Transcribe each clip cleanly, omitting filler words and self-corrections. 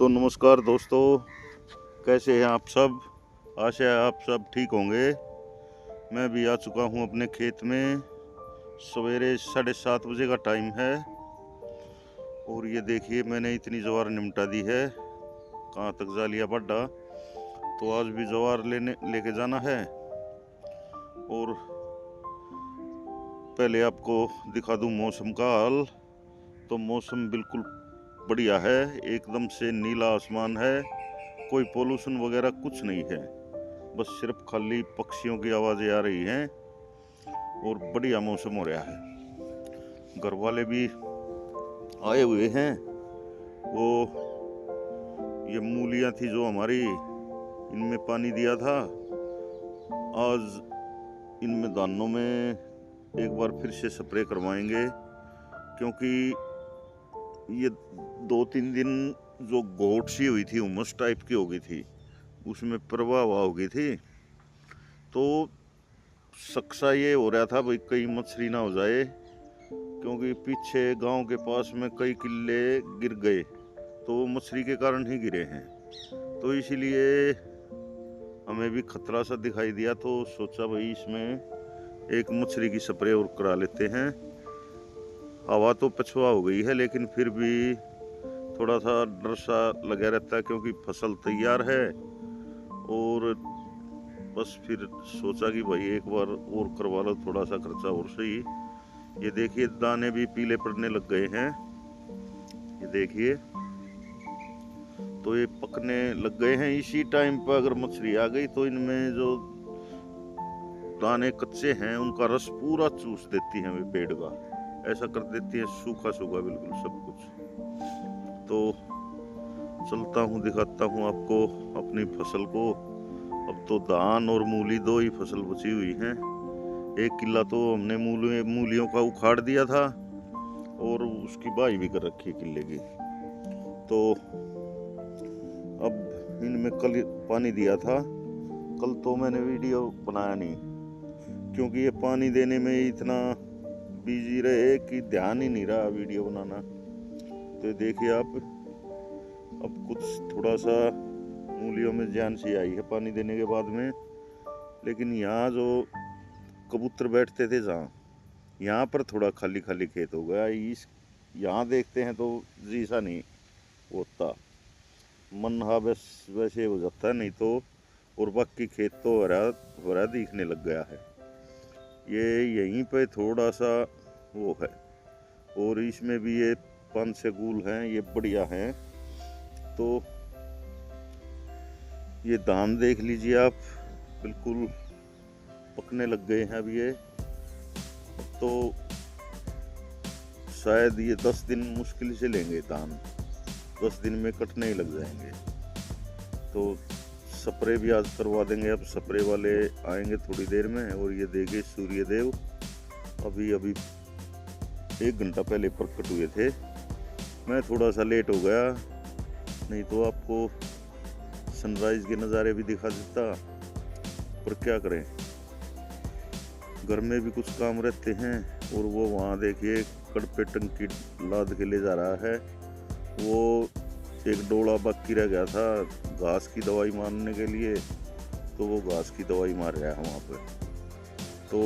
तो नमस्कार दोस्तों, कैसे हैं आप सब। आशा है आप सब ठीक होंगे। मैं भी आ चुका हूं अपने खेत में। सवेरे 7:30 बजे का टाइम है और ये देखिए मैंने इतनी ज्वार निमटा दी है। कहाँ तक जा लिया बड्डा। तो आज भी ज्वार लेके जाना है। और पहले आपको दिखा दूं मौसम का हाल। तो मौसम बिल्कुल बढ़िया है, एकदम से नीला आसमान है, कोई पोल्यूशन वगैरह कुछ नहीं है, बस सिर्फ खाली पक्षियों की आवाज़ें आ रही हैं और बढ़िया मौसम हो रहा है। घर वाले भी आए हुए हैं। वो ये मूलियाँ थी जो हमारी, इनमें पानी दिया था। आज इनमें दानों में एक बार फिर से स्प्रे करवाएंगे, क्योंकि ये 2-3 दिन जो गोट सी हुई थी, उमस टाइप की हो गई थी, उसमें प्रवाह हो गई थी। तो सक्सा ये हो रहा था भाई कहीं मछली ना हो जाए, क्योंकि पीछे गांव के पास में कई किल्ले गिर गए, तो वो मछली के कारण ही गिरे हैं। तो इसीलिए हमें भी खतरा सा दिखाई दिया, तो सोचा भाई इसमें एक मछली की स्प्रे और करा लेते हैं। हवा तो पछुआ हो गई है, लेकिन फिर भी थोड़ा सा डर सा लगा रहता है, क्योंकि फसल तैयार है। और बस फिर सोचा कि भाई एक बार और करवा लो, थोड़ा सा खर्चा और सही। ये देखिए दाने भी पीले पड़ने लग गए हैं, ये देखिए। तो ये पकने लग गए हैं। इसी टाइम पर अगर मछली आ गई तो इनमें जो दाने कच्चे हैं उनका रस पूरा चूस देती है पेड़ का, ऐसा कर देती है सूखा सूखा बिल्कुल सब कुछ। तो चलता हूँ, दिखाता हूँ आपको अपनी फसल को। अब तो धान और मूली दो ही फसल बची हुई हैं। 1 किला तो हमने मूलियों का उखाड़ दिया था और उसकी बाई भी कर रखी किले की। तो अब इनमें कल पानी दिया था। कल तो मैंने वीडियो बनाया नहीं, क्योंकि ये पानी देने में इतना बिजी रहे कि ध्यान ही नहीं रहा वीडियो बनाना। तो देखिए आप, अब कुछ थोड़ा सा मूलियों में जान सी आई है पानी देने के बाद में। लेकिन यहाँ जो कबूतर बैठते थे जहाँ, यहाँ पर थोड़ा खाली खाली खेत हो गया। इस यहाँ देखते हैं तो जी सा नहीं होता, मन हाँ बस वैसे हो जाता है, नहीं तो। और बाकी खेत तो हरा दिखने लग गया है। ये यहीं पे थोड़ा सा वो है, और इसमें भी ये 5-6 गूल हैं, ये बढ़िया हैं। तो ये धान देख लीजिए आप, बिल्कुल पकने लग गए हैं अब ये। तो शायद ये 10 दिन मुश्किल से लेंगे धान, 10 दिन में कटने ही लग जाएंगे। तो स्प्रे भी आज करवा देंगे। अब स्प्रे वाले आएंगे थोड़ी देर में। और ये देखिए सूर्यदेव अभी 1 घंटा पहले प्रकट हुए थे। मैं थोड़ा सा लेट हो गया, नहीं तो आपको सनराइज के नज़ारे भी दिखा देता, पर क्या करें, घर में भी कुछ काम रहते हैं। और वो वहाँ देखिए कड़पे टंकी लाद के ले जा रहा है। वो एक डोला बाकी रह गया था घास की दवाई मारने के लिए, तो वो घास की दवाई मार रहा है वहाँ पर। तो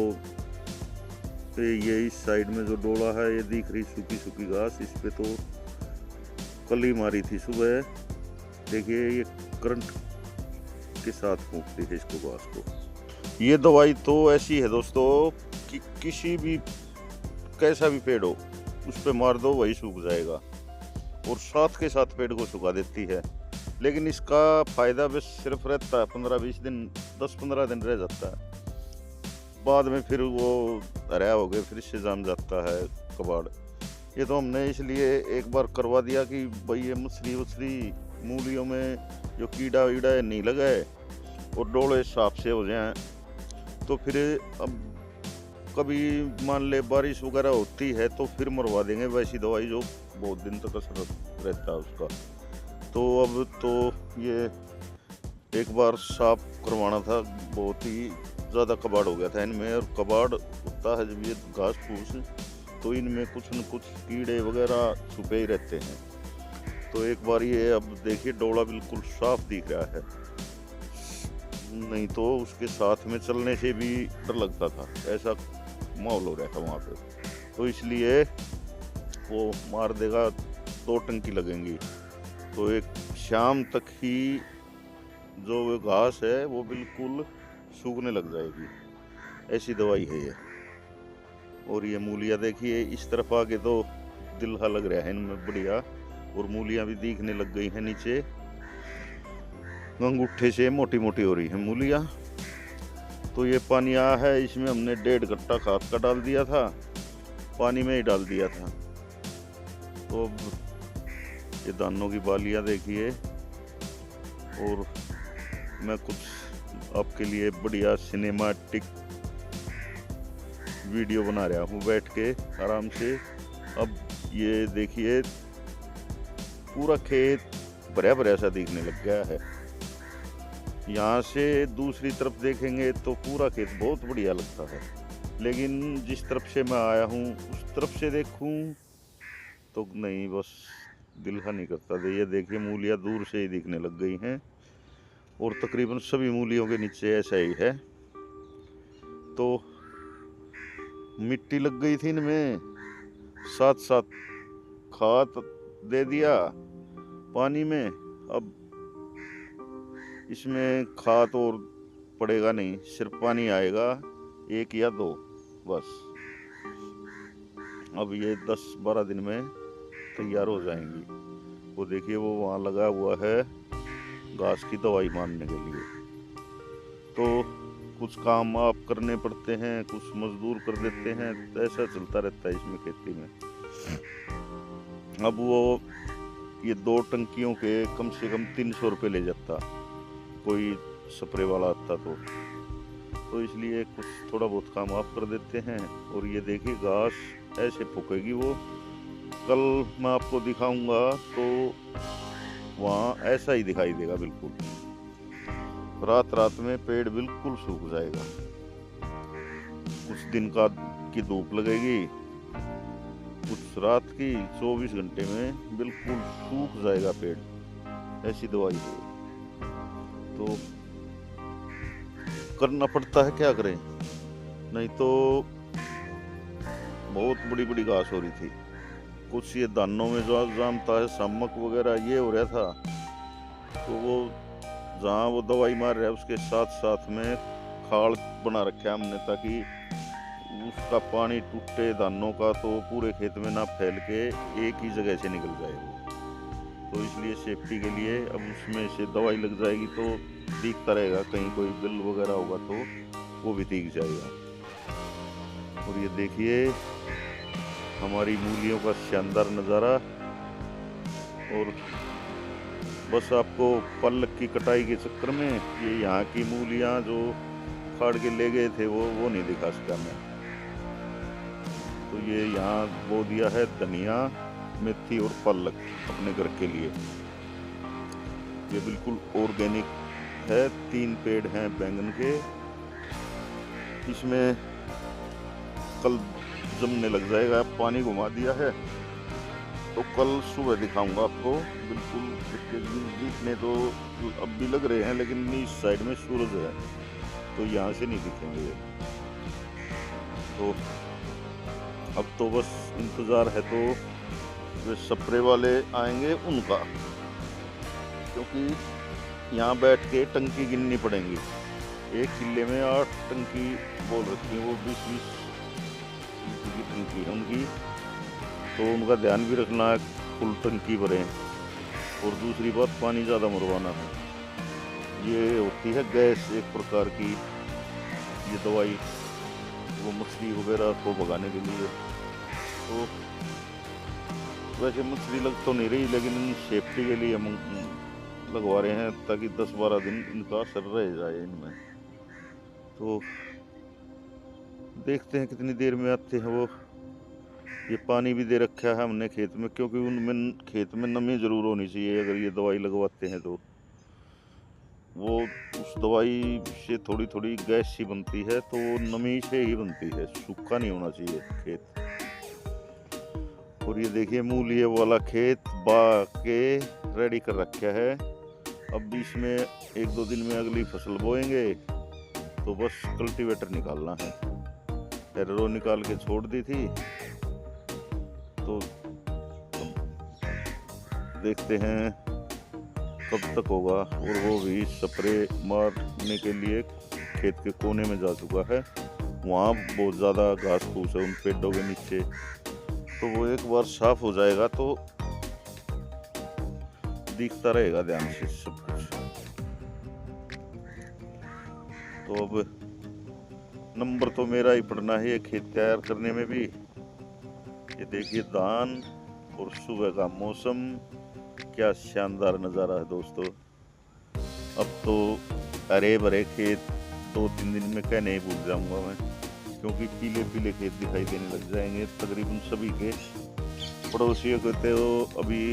ये इस साइड में जो डोला है, ये दिख रही सूखी सूखी घास, इस पे तो कल ही मारी थी सुबह। देखिए ये करंट के साथ फूंकती है इसको, घास को। ये दवाई तो ऐसी है दोस्तों कि किसी भी कैसा भी पेड़ हो उस पे मार दो वही सूख जाएगा, और साथ के साथ पेड़ को सुखा देती है। लेकिन इसका फायदा बस सिर्फ रहता है 15-20 दिन, 10-15 दिन रह जाता है, बाद में फिर वो हरा हो गए, फिर से जम जाता है कबाड़। ये तो हमने इसलिए एक बार करवा दिया कि भाई ये मछली मूलियों में जो कीड़ा वीड़ा नहीं लगाए और डोले साफ से हो जाएं। तो फिर अब कभी मान ले बारिश वगैरह होती है तो फिर मरवा देंगे वैसी दवाई जो बहुत दिन तक असर रहता है उसका। तो अब तो ये एक बार साफ करवाना था, बहुत ही ज़्यादा कबाड़ हो गया था इनमें। और कबाड़ होता है जब ये घास फूस, तो इनमें कुछ न कुछ कीड़े वगैरह छुपे ही रहते हैं। तो एक बार ये अब देखिए डोला बिल्कुल साफ दिख रहा है, नहीं तो उसके साथ में चलने से भी डर लगता था, ऐसा माहौल हो रहा था वहाँ पे। तो इसलिए वो मार देगा, 2 टंकी लगेंगी, तो एक शाम तक ही जो वो घास है वो बिल्कुल सूखने लग जाएगी, ऐसी दवाई है ये। और ये मूलियाँ देखिए इस तरफ आके तो दिलहा लग रहा है इनमें बढ़िया, और मूलियाँ भी दिखने लग गई हैं नीचे, अंगूठे से मोटी मोटी हो रही है मूलियाँ। तो ये पानी आया है, इसमें हमने 1.5 गट्टा खाद का डाल दिया था, पानी में ही डाल दिया था। तो अब ये दानों की बालियाँ देखिए, और मैं कुछ आपके लिए बढ़िया सिनेमैटिक वीडियो बना रहा हूँ बैठ के आराम से। अब ये देखिए पूरा खेत भरा भरा सा दिखने लग गया है। यहाँ से दूसरी तरफ देखेंगे तो पूरा खेत बहुत बढ़िया लगता है, लेकिन जिस तरफ से मैं आया हूँ उस तरफ से देखूँ तो नहीं, बस दिल का नहीं करता। ये देखिए मूलियाँ दूर से ही दिखने लग गई हैं, और तकरीबन सभी मूलियों के नीचे ऐसा ही है। तो मिट्टी लग गई थी इनमें, साथ साथ खाद दे दिया पानी में। अब इसमें खाद और पड़ेगा नहीं, सिर्फ पानी आएगा 1 या 2 बस। अब ये 10-12 दिन में तैयार हो जाएंगी। वो देखिए वो वहाँ लगा हुआ है घास की दवाई मारने के लिए। तो कुछ काम आप करने पड़ते हैं, कुछ मजदूर कर देते हैं, ऐसा चलता रहता है इसमें खेती में। अब वो ये 2 टंकियों के कम से कम 300 रुपये ले जाता कोई स्प्रे वाला आता तो इसलिए कुछ थोड़ा बहुत काम आप कर देते हैं। और ये देखिए घास ऐसे फूकेगी वो, कल मैं आपको दिखाऊंगा तो वहाँ ऐसा ही दिखाई देगा बिल्कुल। रात रात में पेड़ बिल्कुल सूख जाएगा, कुछ दिन की धूप लगेगी, कुछ रात की, 24 घंटे में बिल्कुल सूख जाएगा पेड़, ऐसी दवाई है। तो करना पड़ता है, क्या करें, नहीं तो बहुत बड़ी बड़ी घास हो रही थी। कुछ ये दानों में जो जानता है सामक वगैरह ये हो रहा था, तो वो जहाँ वो दवाई मार रहा है उसके साथ साथ में खाल बना रखा है हमने, ताकि उसका पानी टूटे दानों का तो पूरे खेत में ना फैल के एक ही जगह से निकल जाए वो। तो इसलिए सेफ्टी के लिए अब उसमें से दवाई लग जाएगी तो दिखता रहेगा, कहीं कोई बिल वगैरह होगा तो वो भी दिख जाएगा। और ये देखिए हमारी मूलियों का शानदार नज़ारा। और बस आपको पल्लक की कटाई के चक्कर में ये यहाँ की मूलियाँ जो फाड़ के ले गए थे वो नहीं दिखा सका मैं। तो ये यहाँ बो दिया है धनिया, मेथी और पालक अपने घर के लिए। ये बिल्कुल ऑर्गेनिक है। 3 पेड़ हैं बैंगन के, इसमें कल जमने लग जाएगा। पानी घुमा दिया है तो कल सुबह दिखाऊंगा आपको। बिल्कुल इसके दिखने तो अब भी लग रहे हैं, लेकिन इस साइड में सूरज है तो यहाँ से नहीं दिखेंगे। तो अब तो बस इंतज़ार है तो वे स्प्रे वाले आएंगे उनका, क्योंकि यहाँ बैठ के टंकी गिननी पड़ेंगी। एक किले में 8 टंकी बोल रखी है, वो 20-20 की टंकी है उनकी, तो उनका ध्यान भी रखना है फुल टंकी भरें। और दूसरी बात पानी ज़्यादा मरवाना है। ये होती है गैस एक प्रकार की, ये दवाई वो मछली वगैरह को भगाने के लिए। तो वैसे मछली लग तो नहीं रही, लेकिन सेफ्टी के लिए हम लगवा रहे हैं ताकि 10-12 दिन इनका असर रह जाए इनमें। तो देखते हैं कितनी देर में आते हैं वो। ये पानी भी दे रखा है हमने खेत में, क्योंकि उनमें खेत में नमी ज़रूर होनी चाहिए। अगर ये दवाई लगवाते हैं तो वो उस दवाई से थोड़ी थोड़ी गैस सी बनती है, तो वो नमी से ही बनती है, सूखा नहीं होना चाहिए खेत। और ये देखिए मूली वाला खेत बा के रेडी कर रखा है। अब इसमें 1-2 दिन में अगली फसल बोएंगे, तो बस कल्टीवेटर निकालना है। एरो निकाल के छोड़ दी थी, तो देखते हैं कब तक होगा। और वो भी स्प्रे मारने के लिए खेत के कोने में जा चुका है। वहाँ बहुत ज़्यादा घास फूस है उन पेड़ों के नीचे, तो वो एक बार साफ हो जाएगा तो दिखता रहेगा ध्यान से सब कुछ। तो अब नंबर तो मेरा ही पड़ना है ये खेत तैयार करने में भी। ये देखिए धान और सुबह का मौसम, क्या शानदार नज़ारा है दोस्तों। अब तो हरे भरे खेत 2-3 दिन में कहने ही भूल जाऊंगा मैं, क्योंकि पीले पीले खेत दिखाई देने लग जाएंगे तकरीबन सभी के। पड़ोसियों के तो अभी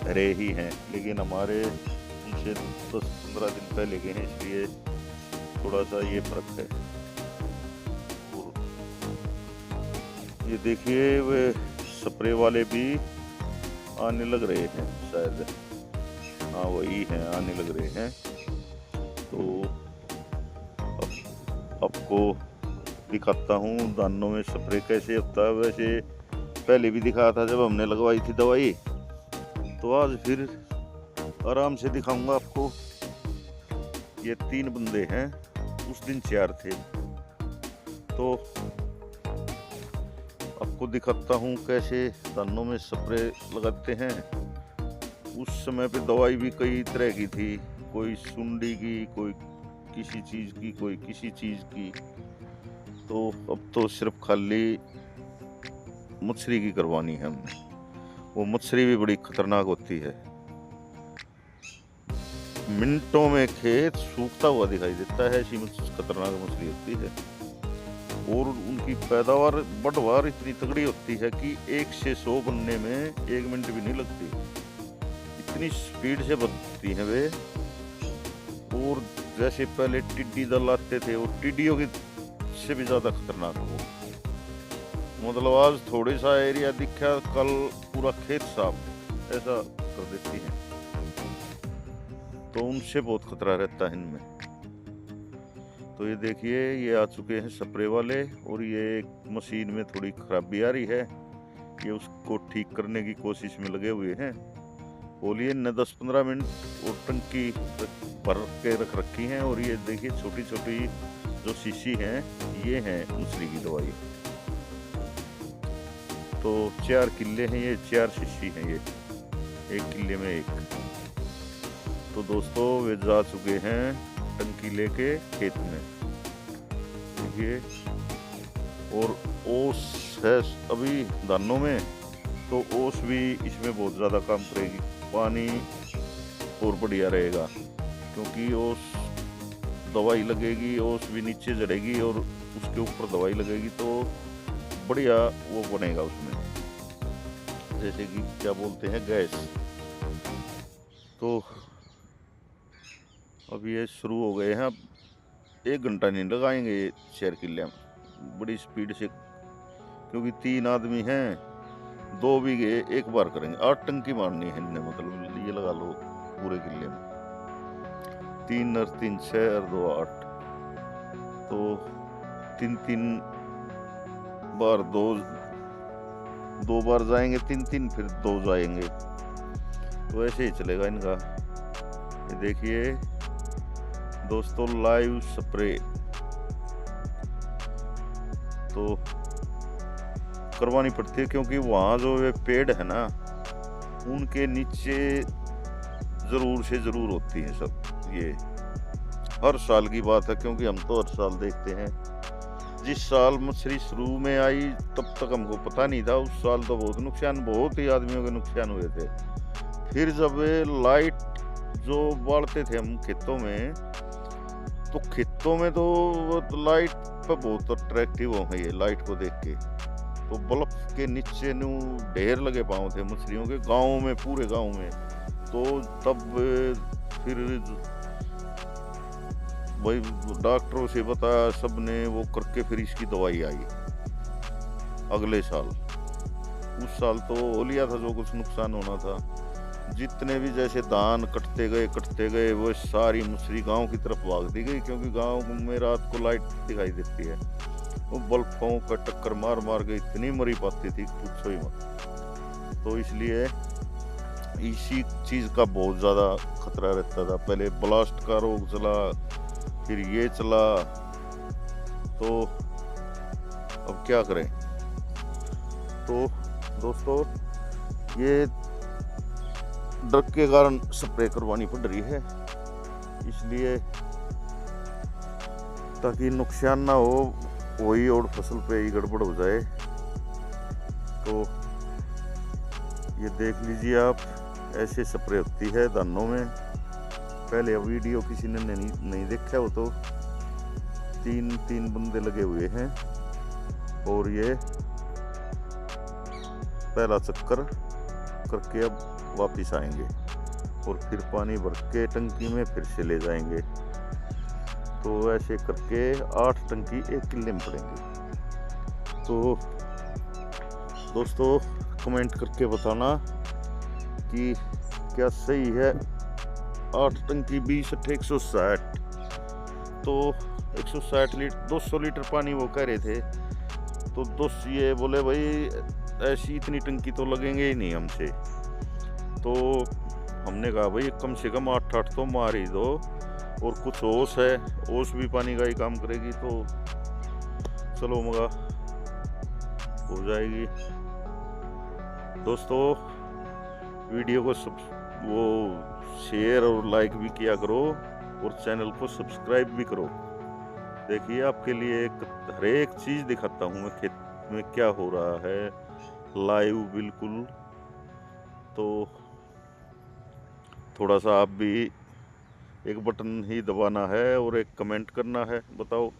हरे ही हैं, लेकिन हमारे उनसे 10-15 दिन पहले के हैं, इसलिए थोड़ा सा ये फर्क है। और ये देखिए वे स्प्रे वाले भी आने लग रहे हैं शायद, हाँ वही हैं, आने लग रहे हैं। तो आपको दिखाता हूँ दानों में स्प्रे कैसे होता है। वैसे पहले भी दिखाया था जब हमने लगवाई थी दवाई, तो आज फिर आराम से दिखाऊंगा आपको। ये 3 बंदे हैं, उस दिन 4 थे, तो आपको दिखाता हूँ कैसे दानों में स्प्रे लगाते हैं। उस समय पे दवाई भी कई तरह की थी, कोई सुंडी की, कोई किसी चीज़ की, कोई किसी चीज़ की। तो अब तो सिर्फ खाली मच्छरी की करवानी है हमने। वो मच्छरी भी बड़ी खतरनाक होती है, मिनटों में खेत सूखता हुआ दिखाई देता है, ऐसी खतरनाक मछली होती है। और उनकी पैदावार बढ़वार इतनी तगड़ी होती है कि 1 से 100 बनने में 1 मिनट भी नहीं लगती, इतनी स्पीड से बनती हैं वे। और जैसे पहले टिड्डी दल आते थे, और टिड्डियों की से भी ज़्यादा खतरनाक हो। मतलब आज थोड़े सा एरिया दिखा, कल पूरा खेत साफ, ऐसा कर देती हैं। तो उनसे बहुत खतरा रहता है इनमें। तो ये देखिए ये आ चुके हैं स्प्रे वाले, और ये मशीन में थोड़ी खराबी आ रही है, ये उसको ठीक करने की कोशिश में लगे हुए हैं। बोलिए न 10-15 मिनट, और टंकी भर के रख रखी हैं। और ये देखिए छोटी छोटी जो शीशी हैं, ये हैं मछली की दवाई। तो 4 किले हैं, ये 4 शीशी हैं, ये 1 किले में 1। तो दोस्तों वे जा चुके हैं टंकी लेके खेत में, देखिए। और ओस है अभी दानों में, तो ओस भी इसमें बहुत ज़्यादा काम करेगी, पानी और बढ़िया रहेगा, क्योंकि ओस दवाई लगेगी, ओस भी नीचे जड़ेगी और उसके ऊपर दवाई लगेगी, तो बढ़िया वो बनेगा उसमें, जैसे कि क्या बोलते हैं गैस। तो अब ये शुरू हो गए हैं, अब 1 घंटा नहीं लगाएंगे ये 4 किले बड़ी स्पीड से, क्योंकि 3 आदमी हैं, 2 बीघे एक बार करेंगे। 8 टंकी मारनी है इनने, मतलब ये लगा लो पूरे किले में 3 और 3 6 और 2 8, तो 3 बार 2 बार जाएंगे, 3 फिर 2 जाएंगे, तो ऐसे ही चलेगा इनका। ये देखिए दोस्तों लाइव स्प्रे तो करवानी पड़ती है, क्योंकि वहाँ जो वे पेड़ है ना, उनके नीचे ज़रूर से ज़रूर होती हैं सब। ये हर साल की बात है, क्योंकि हम तो हर साल देखते हैं। जिस साल मछली शुरू में आई तब तक हमको पता नहीं था, उस साल तो बहुत नुकसान, बहुत ही आदमियों के नुकसान हुए थे। फिर जब लाइट जो बाढ़ते थे हम खेतों में, तो खेतों में तो लाइट पर बहुत अट्रैक्टिव हो गई है लाइट को देख के। तो बल्ब के नीचे नु ढेर लगे पाँव थे मछलियों के, गाँव में, पूरे गाँव में। तो तब फिर भाई डॉक्टरों से बताया सबने, वो करके फिर इसकी दवाई आई अगले साल। उस साल तो हो लिया था जो कुछ नुकसान होना था। जितने भी जैसे धान कटते गए वो सारी मछली गांव की तरफ भागती गई, क्योंकि गांव में रात को लाइट दिखाई देती है। वो बल्बों का टक्कर मार मार के इतनी मरी पाती थी, पूछो ही मत। तो इसलिए इसी चीज का बहुत ज्यादा खतरा रहता था। पहले ब्लास्ट का रोग चला, फिर ये चला, तो अब क्या करें। तो दोस्तों ये ड्रग के कारण स्प्रे करवानी पड़ रही है, इसलिए ताकि नुकसान ना हो वही और फसल पे ही गड़बड़ हो जाए। तो ये देख लीजिए आप, ऐसे स्प्रे होती है धानों में। पहले वीडियो किसी ने नहीं देखा हो तो तीन बंदे लगे हुए हैं और ये पहला चक्कर करके अब वापिस आएंगे और फिर पानी भर के टंकी में फिर से ले जाएंगे। तो ऐसे करके 8 टंकी 1 किले में पड़ेंगे। तो दोस्तों कमेंट करके बताना कि क्या सही है 8 टंकी 20 160। तो 160 लीटर 200 लीटर पानी वो कह रहे थे, तो 200 ये बोले भाई ऐसी इतनी टंकी तो लगेंगे ही नहीं हमसे। तो हमने कहा भाई कम से कम 8 तो मार ही दो, और कुछ ओस है, ओस भी पानी का ही काम करेगी, तो चलो मगा हो जाएगी। दोस्तों वीडियो को शेयर और लाइक भी किया करो और चैनल को सब्सक्राइब भी करो। देखिए आपके लिए हर एक चीज़ दिखाता हूँ मैं, खेत में क्या हो रहा है लाइव बिल्कुल। तो थोड़ा सा आप भी एक बटन ही दबाना है और एक कमेंट करना है, बताओ।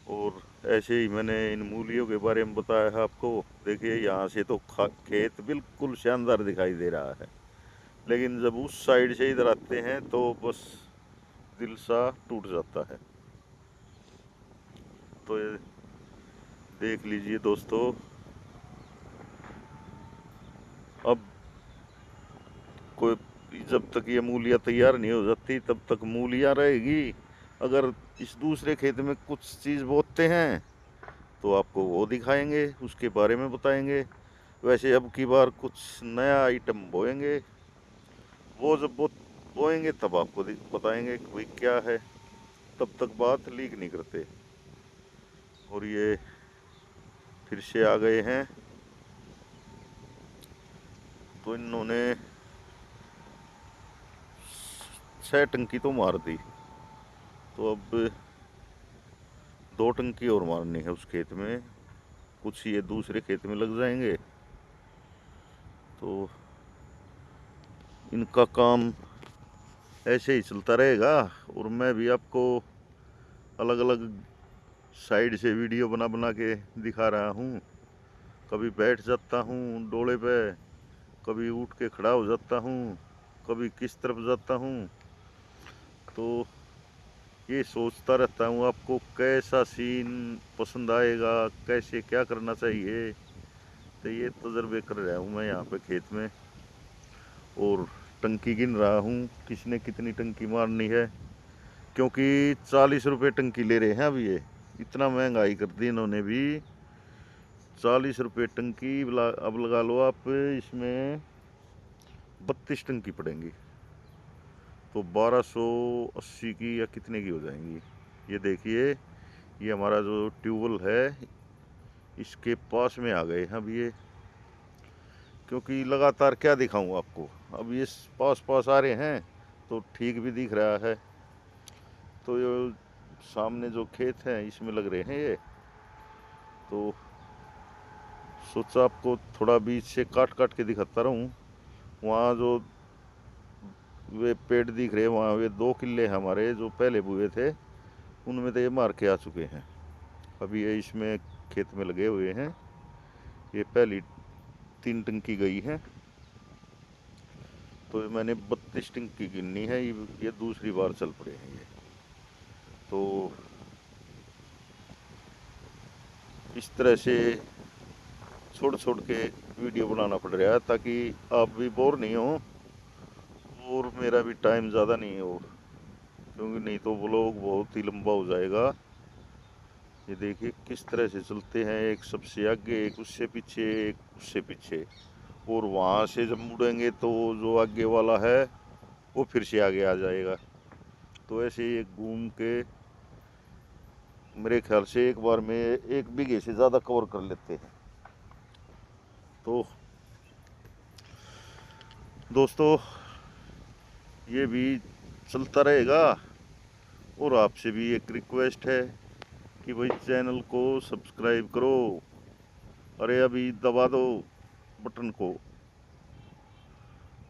और ऐसे ही मैंने इन मूलियों के बारे में बताया है आपको। देखिए यहाँ से तो खेत बिल्कुल शानदार दिखाई दे रहा है, लेकिन जब उस साइड से इधर आते हैं तो बस दिल सा टूट जाता है। तो ये देख लीजिए दोस्तों, अब कोई जब तक ये मूलियाँ तैयार नहीं हो जाती तब तक मूलियाँ रहेगी। अगर इस दूसरे खेत में कुछ चीज़ बोते हैं तो आपको वो दिखाएंगे, उसके बारे में बताएंगे। वैसे अब की बार कुछ नया आइटम बोएंगे, वो जब बोएंगे तब आपको बताएंगे कि भाई क्या है। तब तक बात लीक नहीं करते। और ये फिर से आ गए हैं, तो इन्होंने 6 टंकी तो मार दी, तो अब 2 टंकी और मारनी है उस खेत में। कुछ ये दूसरे खेत में लग जाएंगे। तो इनका काम ऐसे ही चलता रहेगा, और मैं भी आपको अलग अलग साइड से वीडियो बना बना के दिखा रहा हूँ। कभी बैठ जाता हूँ डोले पे, कभी उठ के खड़ा हो जाता हूँ, कभी किस तरफ जाता हूँ। तो ये सोचता रहता हूँ आपको कैसा सीन पसंद आएगा, कैसे क्या करना चाहिए। तो ये तजर्बे कर रहा हूँ मैं यहाँ पे खेत में, और टंकी गिन रहा हूँ किसने कितनी टंकी मारनी है। क्योंकि 40 रुपये टंकी ले रहे हैं अब, ये इतना महंगाई कर दी इन्होंने भी। 40 रुपये टंकी अब लगा लो आप, इसमें 32 टंकी पड़ेंगी, तो 1280 की या कितने की हो जाएंगी। ये देखिए ये हमारा जो ट्यूबवेल है इसके पास में आ गए हैं अब ये। क्योंकि लगातार क्या दिखाऊं आपको, अब ये पास पास आ रहे हैं तो ठीक भी दिख रहा है। तो ये सामने जो खेत हैं इसमें लग रहे हैं ये, तो सोचा आपको थोड़ा बीच से काट काट के दिखाता रहूं। वहाँ जो वे पेड़ दिख रहे हैं वहाँ वे 2 किले हमारे जो पहले बुए थे उनमें तो ये मार के आ चुके हैं। अभी ये इसमें खेत में लगे हुए हैं। ये पहली 3 टंकी गई है, तो मैंने 32 टंकी गिननी है। ये दूसरी बार चल पड़े हैं ये। तो इस तरह से छोड़ छोड़ के वीडियो बनाना पड़ रहा है ताकि आप भी बोर नहीं हो और मेरा भी टाइम ज़्यादा नहीं हो, क्योंकि नहीं तो व्लॉग बहुत ही लंबा हो जाएगा। ये देखिए किस तरह से चलते हैं, एक सबसे आगे, एक उससे पीछे, एक उससे पीछे, और वहाँ से जब मुड़ेंगे तो जो आगे वाला है वो फिर से आगे आ जाएगा। तो ऐसे ही एक घूम के मेरे ख्याल से एक बार में 1 बीघे से ज़्यादा कवर कर लेते हैं। तो दोस्तों ये भी चलता रहेगा, और आपसे भी एक रिक्वेस्ट है कि भाई चैनल को सब्सक्राइब करो। अरे अभी दबा दो बटन को,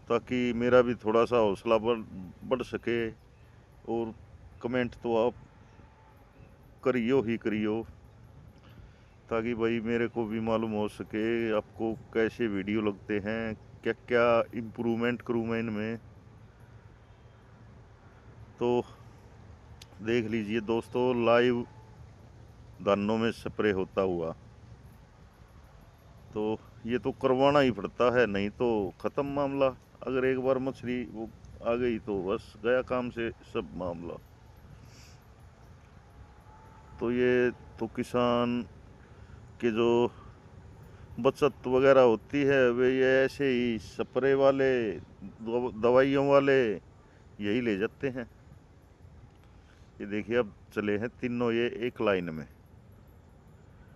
ताकि मेरा भी थोड़ा सा हौसला बढ़ सके। और कमेंट तो आप करियो ही करियो, ताकि भाई मेरे को भी मालूम हो सके आपको कैसे वीडियो लगते हैं, क्या क्या इम्प्रूवमेंट करूँ मैं इनमें। तो देख लीजिए दोस्तों, लाइव धानों में स्प्रे होता हुआ, तो ये तो करवाना ही पड़ता है, नहीं तो ख़त्म मामला। अगर एक बार मछली वो आ गई तो बस गया काम से सब मामला। तो ये तो किसान के जो बचत वगैरह होती है वे ये ऐसे ही स्प्रे वाले, दवाइयों वाले यही ले जाते हैं। ये देखिए अब चले हैं तीनों ये एक लाइन में।